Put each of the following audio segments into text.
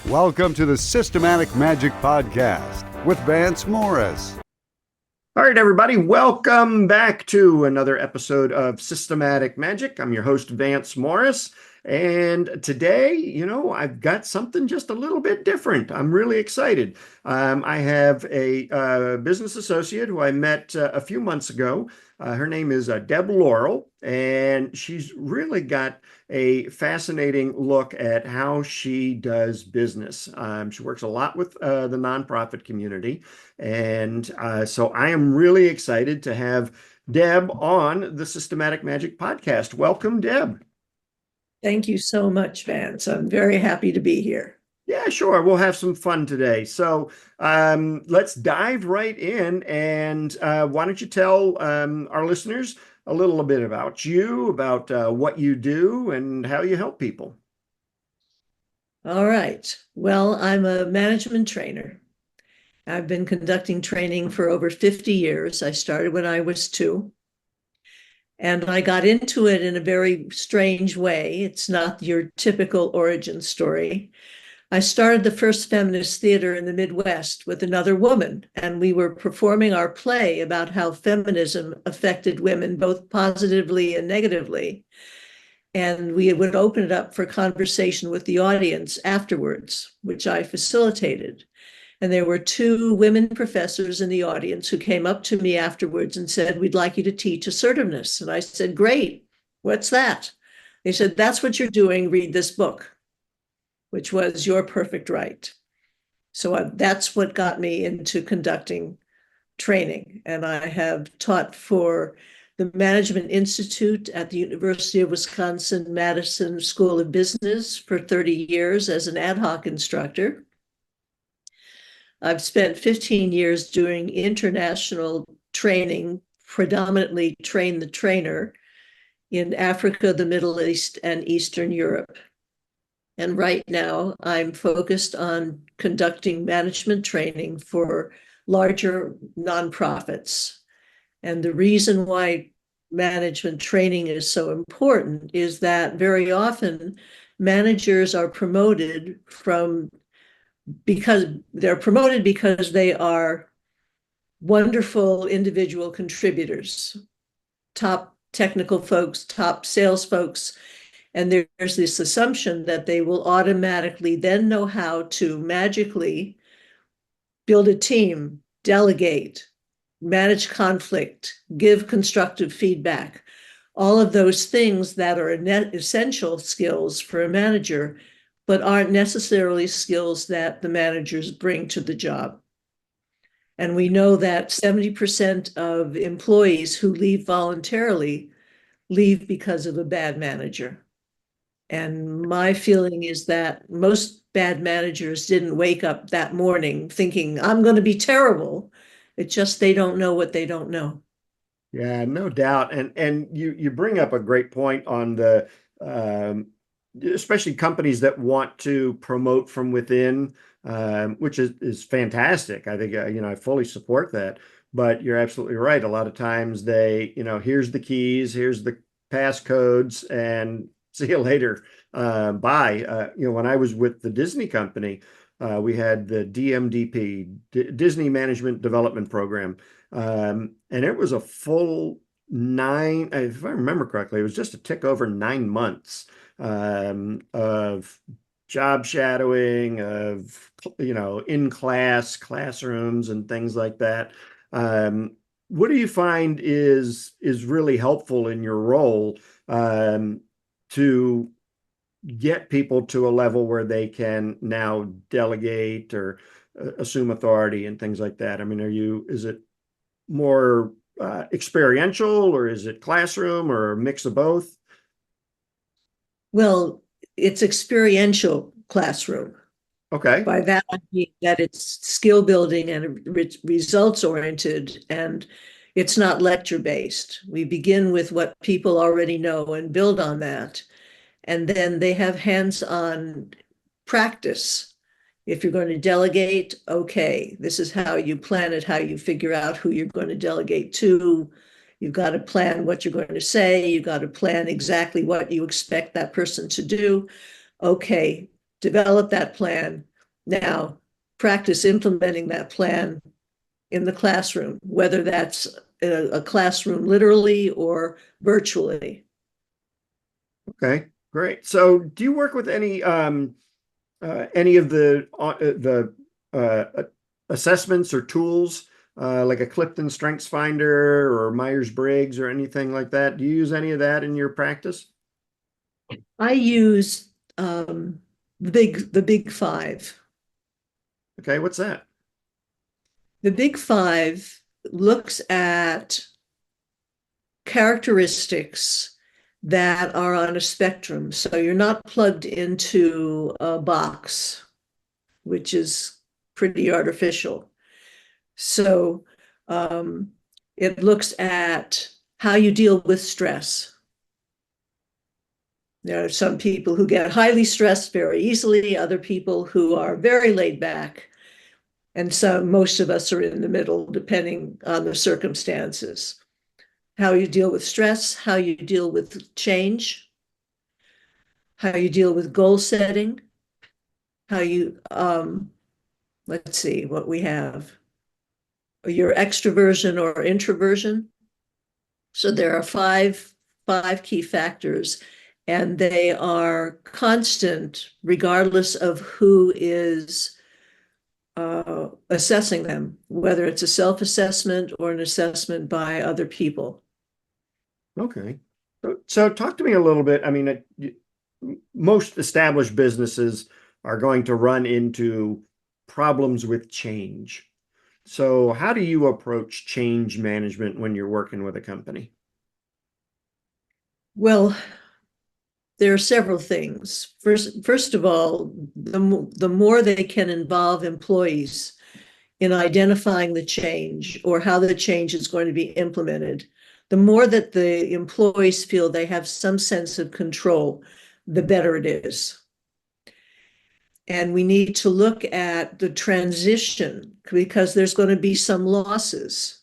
Welcome to the Systematic Magic Podcast with Vance Morris. All right, everybody, welcome back to another episode of Systematic Magic. I'm your host, Vance Morris. And today, I've got something just a little bit different. I'm really excited. I have a business associate who I met a few months ago. Her name is Deb Laurel, and she's really got a fascinating look at how she does business. She works a lot with the nonprofit community, and so I am really excited to have Deb on the Systematic Magic podcast. Welcome, Deb. Thank you so much, Vance. I'm very happy to be here. Yeah, sure. We'll have some fun today. So let's dive right in. And why don't you tell our listeners a little bit about you, about what you do, and how you help people? All right. Well, I'm a management trainer. I've been conducting training for over 50 years. I started when I was 2. And I got into it in a very strange way. It's not your typical origin story. I started the first feminist theater in the Midwest with another woman, and we were performing our play about how feminism affected women both positively and negatively. And we would open it up for conversation with the audience afterwards, which I facilitated. And there were 2 women professors in the audience who came up to me afterwards and said, "We'd like you to teach assertiveness." And I said, "Great, what's that?" They said, "That's what you're doing, read this book," which was Your Perfect Right. So that's what got me into conducting training. And I have taught for the Management Institute at the University of Wisconsin, Madison School of Business for 30 years as an ad hoc instructor. I've spent 15 years doing international training, predominantly train the trainer in Africa, the Middle East, and Eastern Europe. And right now I'm focused on conducting management training for larger nonprofits. And the reason why management training is so important is that very often managers are promoted because they are wonderful individual contributors, top technical folks, top sales folks. And there's this assumption that they will automatically then know how to magically build a team, delegate, manage conflict, give constructive feedback, all of those things that are essential skills for a manager, but aren't necessarily skills that the managers bring to the job. And we know that 70% of employees who leave voluntarily leave because of a bad manager. And my feeling is that most bad managers didn't wake up that morning thinking, "I'm going to be terrible." It's just they don't know what they don't know. Yeah, no doubt. And you bring up a great point on the especially companies that want to promote from within, which is fantastic. I think, I fully support that. But you're absolutely right. A lot of times they, here's the keys, here's the passcodes, and see you later. Bye. When I was with the Disney company, we had the DMDP, Disney Management Development Program. And it was a full 9, if I remember correctly, it was just a tick over 9 months of job shadowing, of in classrooms and things like that. What do you find is really helpful in your role to get people to a level where they can now delegate or assume authority and things like that? I mean, is it more experiential, or is it classroom, or a mix of both? Well, it's experiential classroom. Okay. By that, I mean that it's skill building and results oriented, and it's not lecture based. We begin with what people already know and build on that. And then they have hands-on practice. If you're going to delegate, okay, this is how you plan it, how you figure out who you're going to delegate to. You've got to plan what you're going to say. You've got to plan exactly what you expect that person to do. Okay, develop that plan. Now, practice implementing that plan in the classroom, whether that's a classroom literally or virtually. Okay, great. So do you work with any of the assessments or tools like a Clifton Strengths Finder or Myers-Briggs or anything like that? Do you use any of that in your practice? I use the big five. Okay, what's that? The big five looks at characteristics that are on a spectrum. So you're not plugged into a box, which is pretty artificial. So it looks at how you deal with stress. There are some people who get highly stressed very easily, other people who are very laid back. And so most of us are in the middle, depending on the circumstances. How you deal with stress, how you deal with change, how you deal with goal setting, how you, let's see what we have. Your extroversion or introversion. So there are five key factors, and they are constant regardless of who is assessing them, whether it's a self-assessment or an assessment by other people. Okay. So talk to me a little bit. I mean, most established businesses are going to run into problems with change. So how do you approach change management when you're working with a company? Well, there are several things. First of all, the more they can involve employees in identifying the change or how the change is going to be implemented, the more that the employees feel they have some sense of control, the better it is. And we need to look at the transition because there's going to be some losses,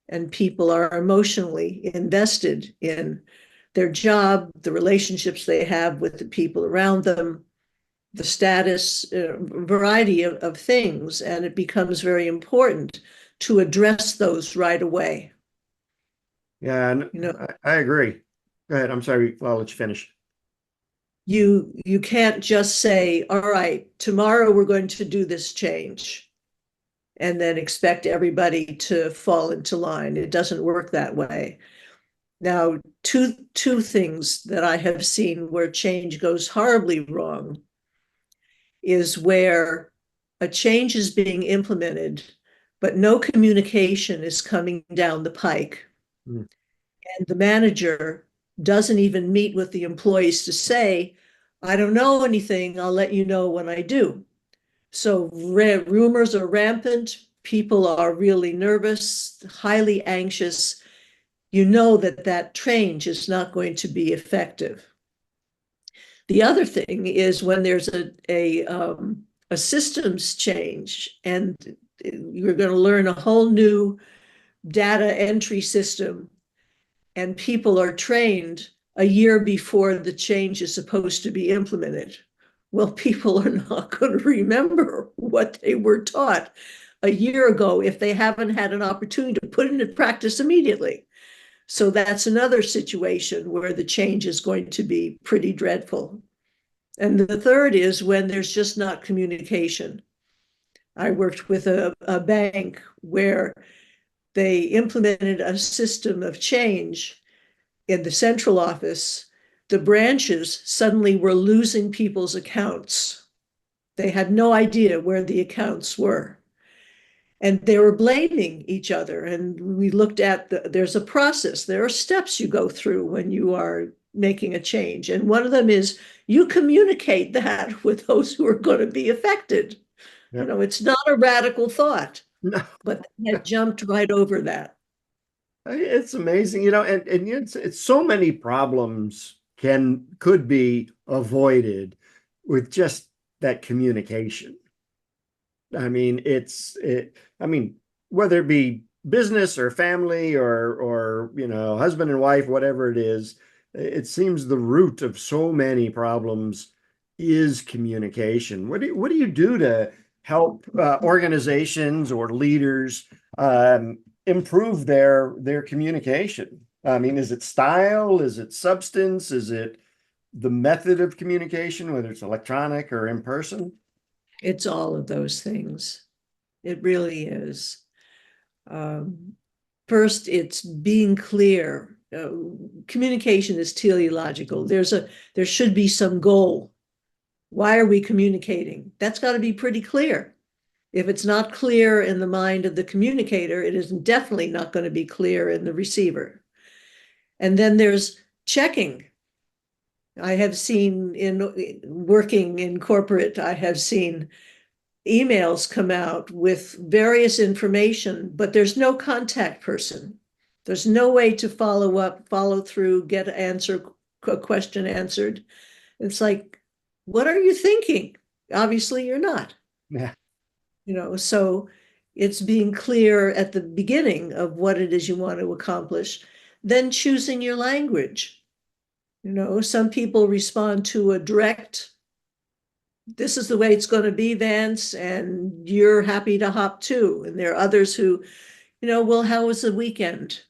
and people are emotionally invested in their job, the relationships they have with the people around them, the status, variety of things. And it becomes very important to address those right away. Yeah, and You know, I agree. Go ahead. I'm sorry. I'll let you finish. you can't just say, all right, tomorrow we're going to do this change and then expect everybody to fall into line. It doesn't work that way. Now, two things that I have seen where change goes horribly wrong is where a change is being implemented, but no communication is coming down the pike. Mm. And the manager doesn't even meet with the employees to say, I don't know anything, I'll let you know when I do. So rumors are rampant, people are really nervous, highly anxious. You know that that change is not going to be effective. The other thing is when there's a systems change and you're going to learn a whole new data entry system, and people are trained a year before the change is supposed to be implemented. Well, people are not going to remember what they were taught a year ago if they haven't had an opportunity to put it into practice immediately. So that's another situation where the change is going to be pretty dreadful. And the third is when there's just not communication. I worked with a bank where they implemented a system of change in the central office. The branches suddenly were losing people's accounts. They had no idea where the accounts were. And they were blaming each other. And we looked at there's a process, there are steps you go through when you are making a change. And one of them is you communicate that with those who are going to be affected. Yep. It's not a radical thought, No, but they had jumped right over that. it's amazing, and it's so many problems could be avoided with just that communication. I mean, I mean, whether it be business or family or husband and wife, whatever it is, it seems the root of so many problems is communication. What do you do help organizations or leaders improve their communication? I mean, is it style? Is it substance? Is it the method of communication, whether it's electronic or in person? It's all of those things. It really is. First, it's being clear. Communication is teleological. There should be some goal. Why are we communicating? That's got to be pretty clear. If it's not clear in the mind of the communicator, it is definitely not going to be clear in the receiver. And then there's checking. I have seen in working in corporate, I have seen emails come out with various information, but there's no contact person. There's no way to follow up, follow through, get a question answered. It's like, what are you thinking? Obviously, you're not. Yeah, So it's being clear at the beginning of what it is you want to accomplish, then choosing your language. Some people respond to a direct, this is the way it's going to be, Vance, and you're happy to hop too. And there are others who, well, how was the weekend?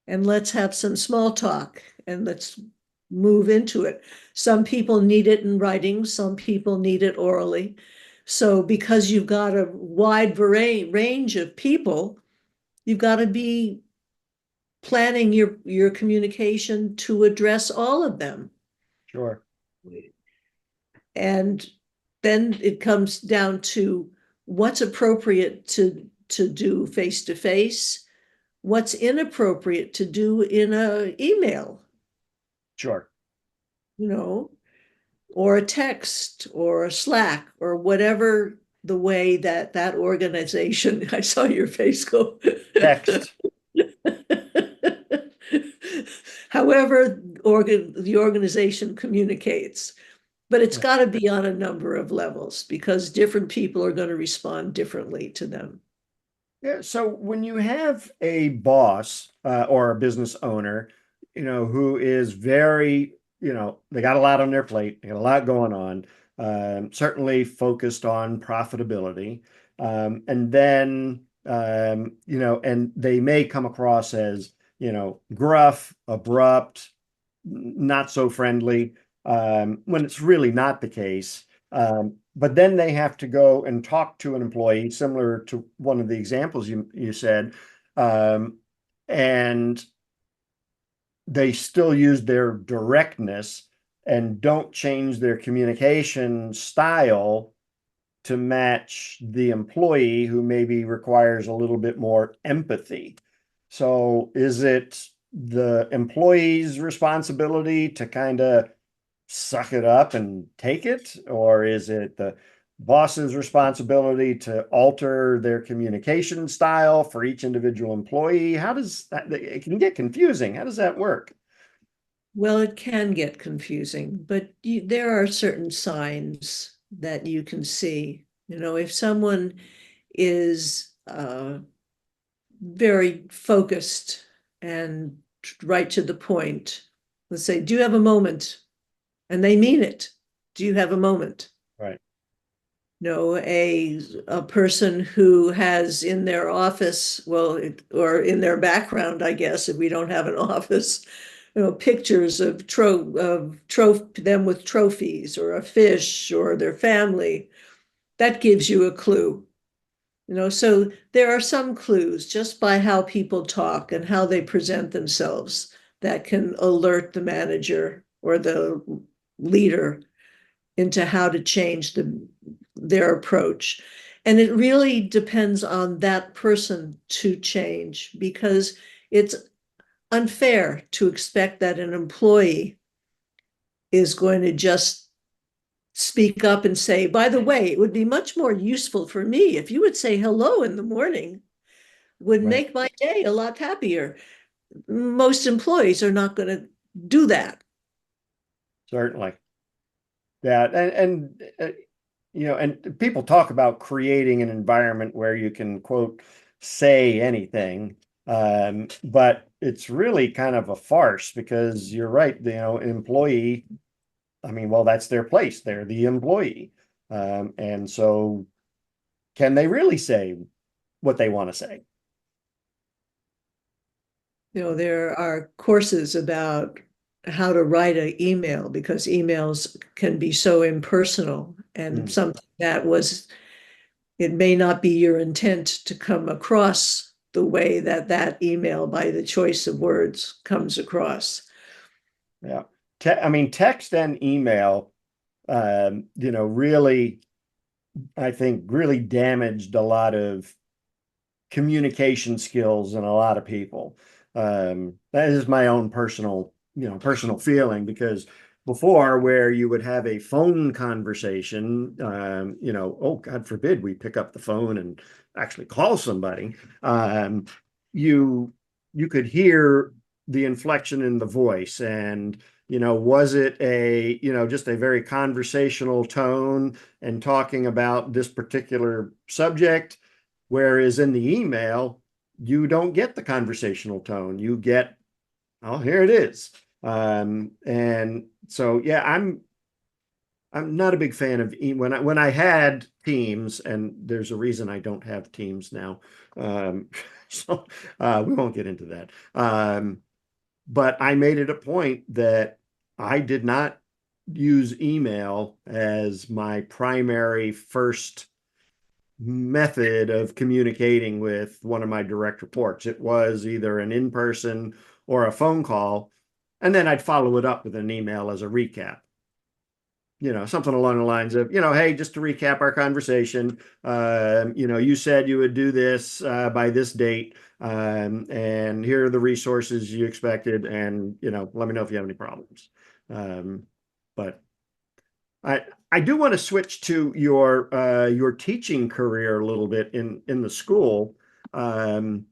And let's have some small talk and let's move into it. Some people need it in writing, some people need it orally. So because you've got a wide range of people, you've got to be planning your communication to address all of them. sure. And then it comes down to what's appropriate to do face to face, what's inappropriate to do in an email, Sure. Or a text or a Slack or whatever the way that organization, I saw your face go. Text. However, the organization communicates. But it's got to be on a number of levels because different people are going to respond differently to them. Yeah. So when you have a boss or a business owner, who is very, they got a lot on their plate, they got a lot going on, certainly focused on profitability. And then, and they may come across as, gruff, abrupt, not so friendly, when it's really not the case. But then they have to go and talk to an employee, similar to one of the examples you said, and they still use their directness and don't change their communication style to match the employee who maybe requires a little bit more empathy. So is it the employee's responsibility to kind of suck it up and take it? Or is it the boss's responsibility to alter their communication style for each individual employee? How does that, it can get confusing. How does that work? Well, it can get confusing, but there are certain signs that you can see. If someone is very focused and right to the point, let's say, do you have a moment? And they mean it. Do you have a moment? Right. A person who has in their office, or in their background, I guess, if we don't have an office, pictures of them with trophies or a fish or their family, that gives you a clue. So there are some clues just by how people talk and how they present themselves that can alert the manager or the leader into how to change their approach. And it really depends on that person to change, because it's unfair to expect that an employee is going to just speak up and say, by the way, it would be much more useful for me if you would say hello in the morning, would Right. make my day a lot happier. Most employees are not going to do that. Certainly. Yeah. And people talk about creating an environment where you can, quote, say anything. But it's really kind of a farce, because you're right, employee, I mean, well, that's their place. They're the employee. And so can they really say what they want to say? There are courses about how to write an email because emails can be so impersonal, and something that it may not be your intent to come across the way that email, by the choice of words, comes across. Yeah. I mean, text and email, really, I think really damaged a lot of communication skills in a lot of people. That is my own personal feeling, because before, where you would have a phone conversation, oh, God forbid we pick up the phone and actually call somebody, you could hear the inflection in the voice, and was it just a very conversational tone and talking about this particular subject, whereas in the email you don't get the conversational tone. You get, oh, here it is. And so, yeah, I'm not a big fan of when I had Teams, and there's a reason I don't have Teams now. So we won't get into that. But I made it a point that I did not use email as my primary first method of communicating with one of my direct reports. It was either an in-person or a phone call, and then I'd follow it up with an email as a recap. Something along the lines of, hey, just to recap our conversation, you said you would do this by this date, and here are the resources you expected, and let me know if you have any problems. But I do want to switch to your teaching career a little bit in the school. I'd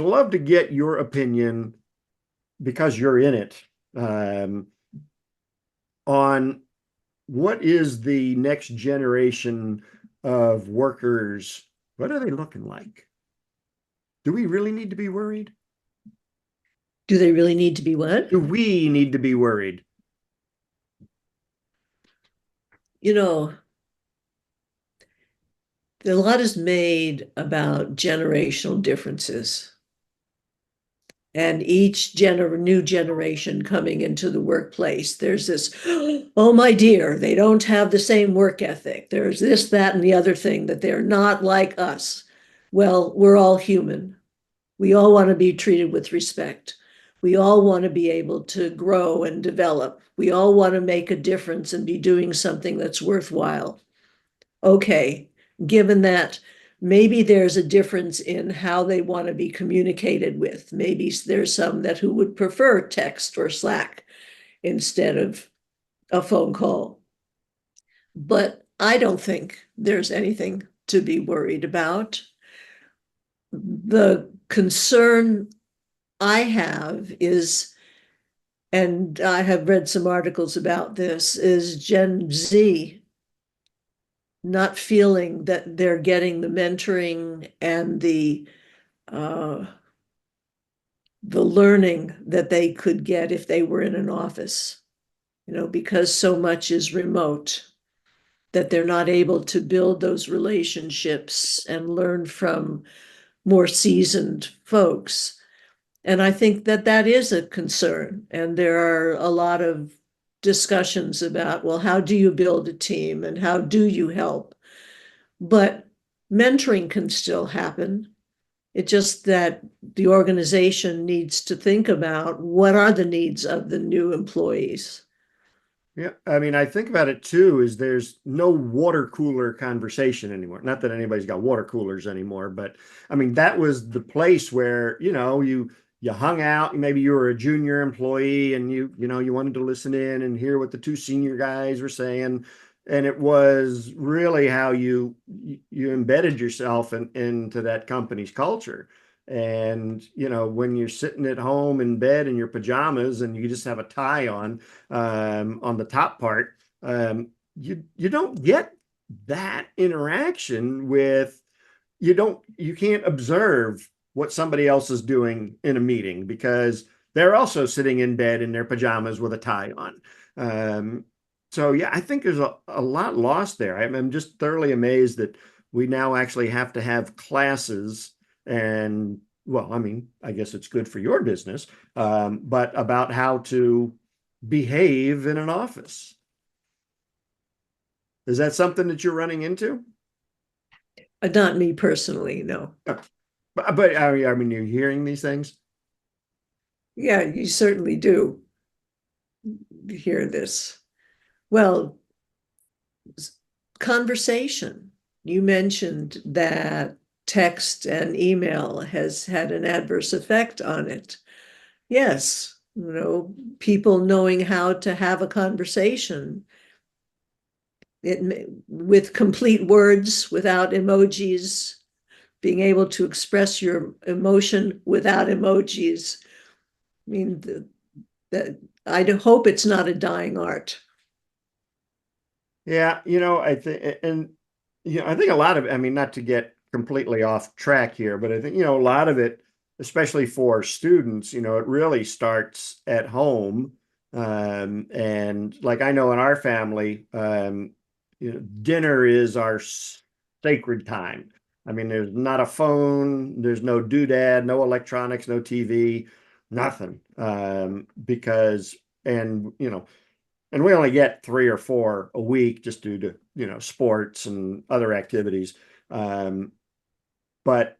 love to get your opinion, because you're in it, on what is the next generation of workers. What are they looking like? Do we really need to be worried? Do they really need to be what? Do we need to be worried? A lot is made about generational differences. And each new generation coming into the workplace, there's this, oh my dear, they don't have the same work ethic. There's this, that, and the other thing, that they're not like us. Well, we're all human. We all want to be treated with respect. We all want to be able to grow and develop. We all want to make a difference and be doing something that's worthwhile. Okay, given that, maybe there's a difference in how they want to be communicated with. Maybe there's some who would prefer text or Slack instead of a phone call. But I don't think there's anything to be worried about. The concern I have is, and I have read some articles about this, is Gen Z not feeling that they're getting the mentoring and the learning that they could get if they were in an office, because so much is remote, that they're not able to build those relationships and learn from more seasoned folks. And I think that is a concern. And there are a lot of discussions about, well, how do you build a team and how do you help? But mentoring can still happen. It's just that the organization needs to think about what are the needs of the new employees. Yeah, I mean, I think about it too, is there's no water cooler conversation anymore. Not that anybody's got water coolers anymore, but I mean, that was the place where, you hung out. Maybe you were a junior employee and you wanted to listen in and hear what the two senior guys were saying. And it was really how you embedded yourself into that company's culture. And, when you're sitting at home in bed in your pajamas and you just have a tie on the top part, you don't get that interaction with, you can't observe what somebody else is doing in a meeting, because they're also sitting in bed in their pajamas with a tie on. So yeah, I think there's a lot lost there. I'm just thoroughly amazed that we now actually have to have classes and well, I mean, I guess it's good for your business, but about how to behave in an office. Is that something that you're running into? Not me personally, no. But I mean, you're hearing these things. Yeah, you certainly do hear this. Well, conversation. You mentioned that text and email has had an adverse effect on it. Yes, people knowing how to have a conversation with complete words, without emojis, being able to express your emotion without emojis. I mean, that I hope it's not a dying art. Yeah, I think, and I think a lot of, I mean, not to get completely off track here, but I think, a lot of it, especially for students, it really starts at home. And like I know in our family, dinner is our sacred time. I mean, there's not a phone, there's no doodad, no electronics, no TV, nothing. Because, and, and we only get 3 or 4 a week just due to, sports and other activities. Um, but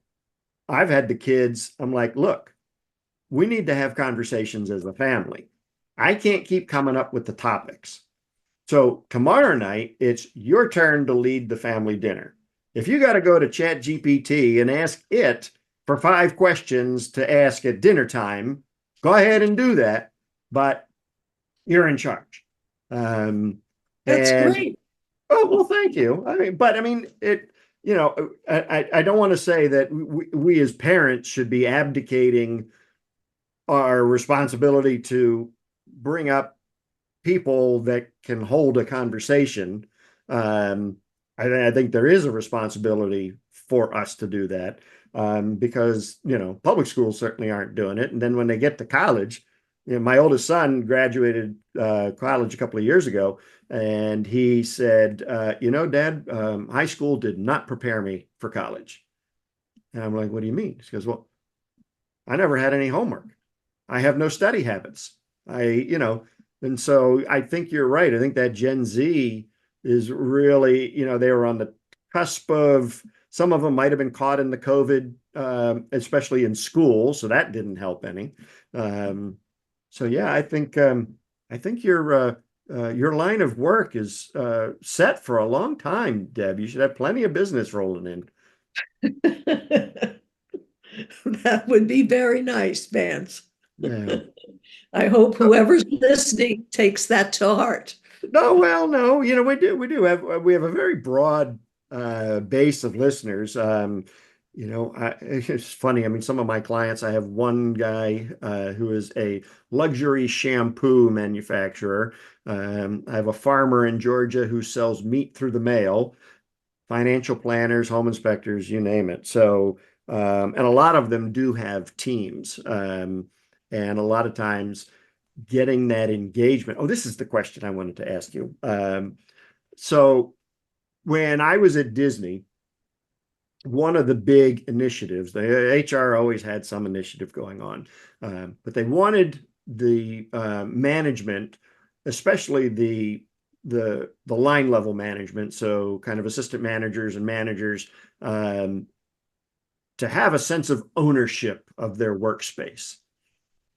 I've had the kids, I'm like, look, we need to have conversations as a family. I can't keep coming up with the topics. So tomorrow night, it's your turn to lead the family dinner. If you got to go to Chat GPT and ask it for 5 questions to ask at dinner time, go ahead and do that. But you're in charge. Um, That's and great. oh, well, thank you. I mean, I don't want to say that we as parents should be abdicating our responsibility to bring up people that can hold a conversation. Um, I think there is a responsibility for us to do that, because, public schools certainly aren't doing it. And then when they get to college, my oldest son graduated college a couple of years ago, and he said, Dad, high school did not prepare me for college. And I'm like, what do you mean? He goes, well, I never had any homework. I have no study habits. And so I think you're right. I think that Gen Z is really, they were on the cusp of, some of them might have been caught in the COVID, especially in school. So that didn't help any. So yeah, I think your line of work is set for a long time, Deb. You should have plenty of business rolling in. That would be very nice, Vance. Yeah. I hope whoever's listening takes that to heart. No, well, no, we have a very broad base of listeners. It's funny. I mean, some of my clients, I have one guy who is a luxury shampoo manufacturer. I have a farmer in Georgia who sells meat through the mail, financial planners, home inspectors, you name it. So, and a lot of them do have teams. And a lot of times getting that engagement. Oh, this is the question I wanted to ask you. So when I was at Disney, one of the big initiatives, the HR always had some initiative going on, but they wanted the management, especially the line level management, so kind of assistant managers and managers, to have a sense of ownership of their workspace.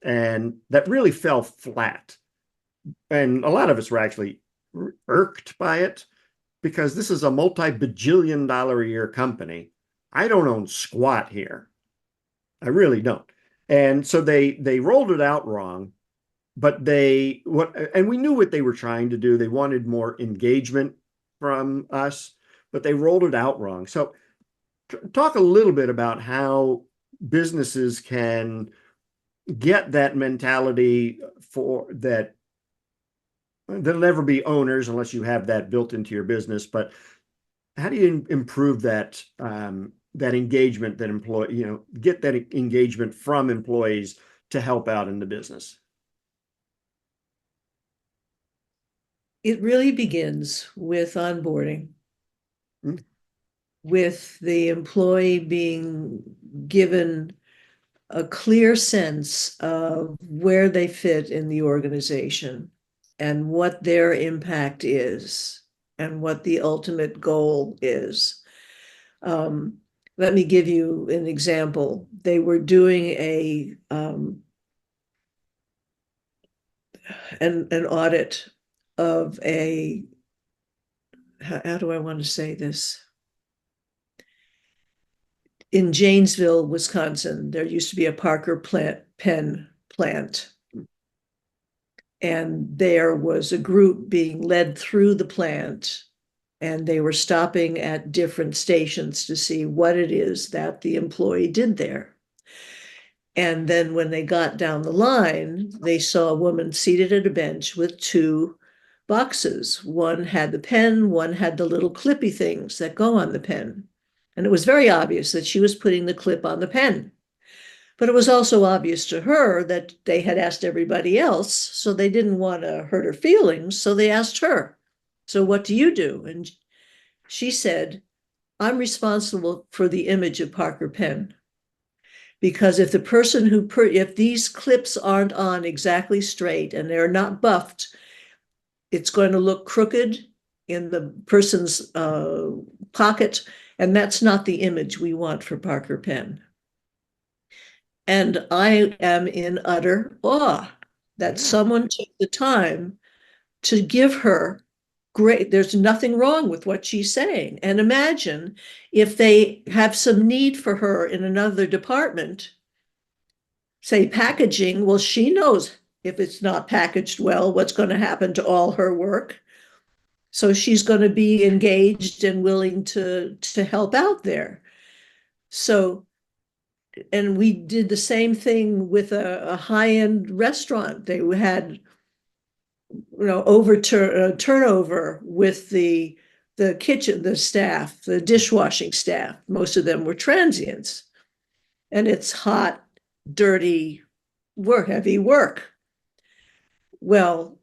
And that really fell flat. And a lot of us were actually irked by it, because this is a multi-bajillion-dollar-a-year company. I don't own squat here. I really don't. And so they rolled it out wrong, but and we knew what they were trying to do. They wanted more engagement from us, but they rolled it out wrong. So talk a little bit about how businesses can get that mentality for that. There'll never be owners unless you have that built into your business. But how do you improve that that engagement, that get that engagement from employees to help out in the business? It really begins with onboarding, Mm. with the employee being given a clear sense of where they fit in the organization and what their impact is and what the ultimate goal is. Let me give you an example. They were doing an audit of how do I want to say this? In Janesville, Wisconsin, there used to be a Parker pen plant. And there was a group being led through the plant, and they were stopping at different stations to see what it is that the employee did there. And then when they got down the line, they saw a woman seated at a bench with two boxes. One had the pen, one had the little clippy things that go on the pen. And it was very obvious that she was putting the clip on the pen. But it was also obvious to her that they had asked everybody else, so they didn't want to hurt her feelings, so they asked her, "So what do you do?" And she said, "I'm responsible for the image of Parker Pen. Because if the person if these clips aren't on exactly straight and they're not buffed, it's going to look crooked in the person's pocket, and that's not the image we want for Parker Pen." And I am in utter awe that someone took the time to give her great, there's nothing wrong with what she's saying. And imagine if they have some need for her in another department, say packaging, well, she knows if it's not packaged well, what's going to happen to all her work. So she's going to be engaged and willing to help out there. So, and we did the same thing with a high-end restaurant. They had, turnover with the kitchen, the staff, the dishwashing staff. Most of them were transients, and it's hot, dirty work, heavy work. Well,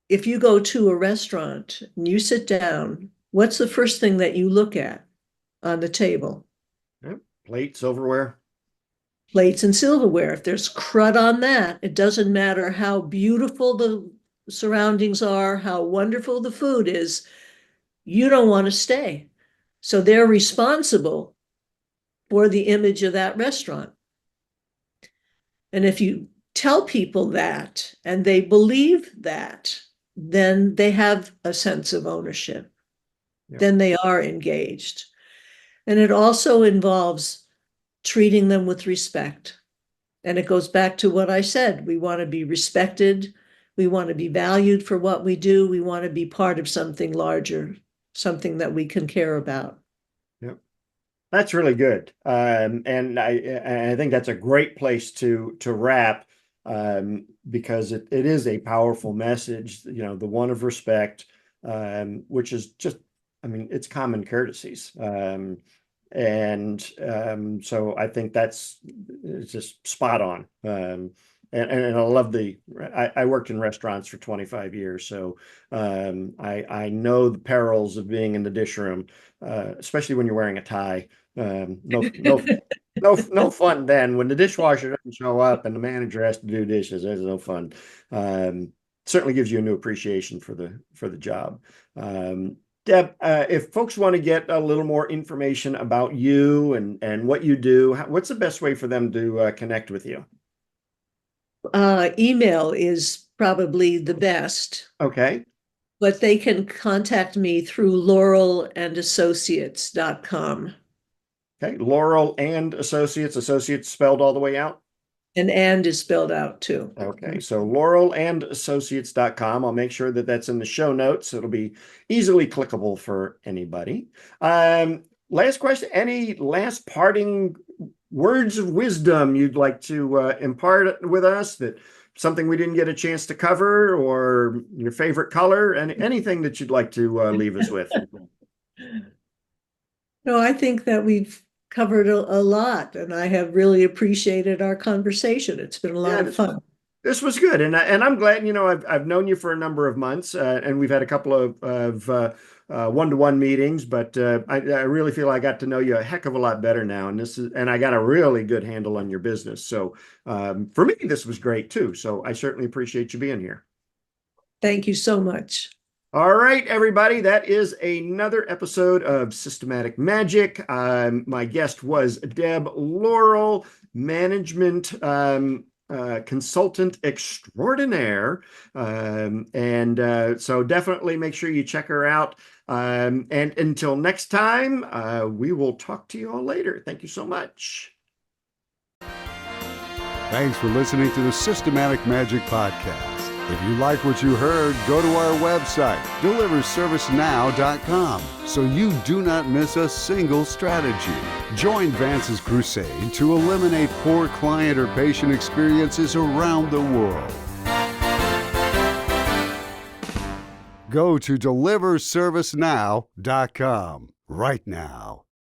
if you go to a restaurant and you sit down, what's the first thing that you look at on the table? Yep. Plate, silverware. Plates and silverware. If there's crud on that, it doesn't matter how beautiful the surroundings are, how wonderful the food is, you don't want to stay. So they're responsible for the image of that restaurant. And if you tell people that and they believe that, then they have a sense of ownership. Yep. Then they are engaged. And it also involves treating them with respect. And it goes back to what I said. We want to be respected. We want to be valued for what we do. We want to be part of something larger, something that we can care about. Yep. That's really good. And I think that's a great place to wrap, because it is a powerful message, the one of respect, which is just, it's common courtesies. So I think it's just spot on. And I love I worked in restaurants for 25 years. So I know the perils of being in the dish room, especially when you're wearing a tie. No fun then. When the dishwasher doesn't show up and the manager has to do dishes, there's no fun. Certainly gives you a new appreciation for the job. Deb, if folks want to get a little more information about you and what you do, what's the best way for them to connect with you? Email is probably the best. Okay. But they can contact me through laurelandassociates.com. Okay. Laurel and Associates spelled all the way out? And is spelled out too. Okay, so laurelandassociates.com. I'll make sure that that's in the show notes. So it'll be easily clickable for anybody. Last question, any last parting words of wisdom you'd like to impart with us, that something we didn't get a chance to cover, or your favorite color, and anything that you'd like to leave us with? No, I think that we've covered a lot, and I have really appreciated our conversation. It's been a lot of fun. This was good, and I'm glad. I've known you for a number of months, and we've had a couple of one-to-one meetings. But I really feel I got to know you a heck of a lot better now, and I got a really good handle on your business. So for me, this was great too. So I certainly appreciate you being here. Thank you so much. All right, everybody, that is another episode of Systematic Magic. My guest was Deb Laurel, management consultant extraordinaire. So definitely make sure you check her out. And until next time, we will talk to you all later. Thank you so much. Thanks for listening to the Systematic Magic Podcast. If you like what you heard, go to our website, deliverservicenow.com, so you do not miss a single strategy. Join Vance's crusade to eliminate poor client or patient experiences around the world. Go to deliverservicenow.com right now.